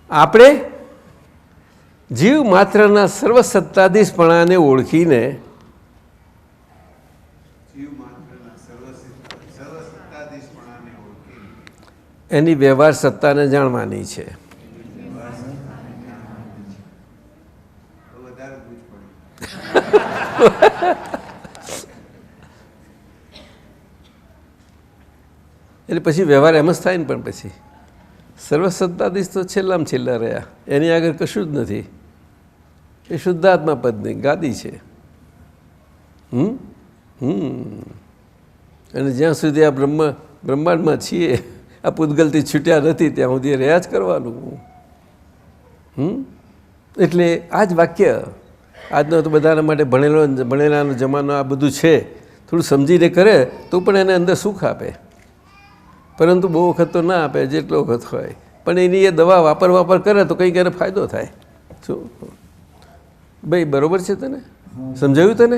આપણે જીવ માત્રના સર્વસત્તાધીશપણાને ઓળખીને એની વ્યવહાર સત્તાને જાણવાની છે. એટલે પછી વ્યવહાર એમ જ થાય ને. પણ પછી સર્વસત્તાધીશ તો છેલ્લામાં છેલ્લા રહ્યા, એની આગળ કશું જ નથી. એ શુદ્ધાત્મા પદની ગાદી છે. અને જ્યાં સુધી આ બ્રહ્માંડમાં છીએ, આ પૂતગલથી છૂટ્યા નથી, ત્યાં સુધી રહ્યા જ કરવાનું. એટલે આ જ વાક્ય આજનો તો બધાના માટે ભણેલાનો જમાનો આ બધું છે, થોડું સમજીને કરે તો પણ એને અંદર સુખ આપે. પરંતુ બહુ વખત તો ના આપે, જેટલો વખત હોય. પણ એની એ દવા વાપર કરે તો કંઈક એને ફાયદો થાય. શું ભાઈ, બરાબર છે? તને સમજાયું? તને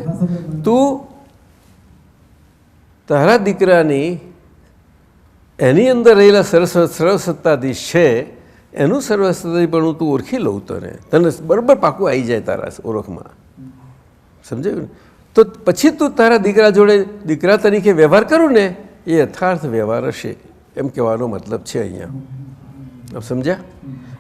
તું તારા દીકરાની એની અંદર રહેલા સર્વસત્તાધીશ છે, એનું સર્વસત્તાધીશપણું તું ઓળખી લઉં. તને બરાબર પાકું આવી જાય તારા ઓળખમાં. સમજાયું ને? તો પછી તું તારા દીકરા જોડે દીકરા તરીકે વ્યવહાર કરું ને, એ યથાર્થ વ્યવહાર હશે, એમ કહેવાનો મતલબ છે અહીંયા. સમજ્યા?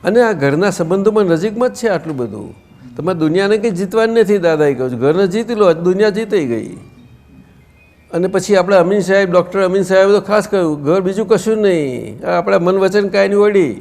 અને આ ઘરના સંબંધોમાં નજીકમાં જ છે આટલું બધું. તમારે દુનિયાને કંઈ જીતવાની નથી. દાદાએ કહ્યું ઘરને જીતી લો, દુનિયા જીતાઈ ગઈ. અને પછી આપણા અમીન સાહેબ, ડૉક્ટર અમીન સાહેબ તો ખાસ કહ્યું, ઘર બીજું કશું નહીં, આપણા મન વચન કાયની વળી.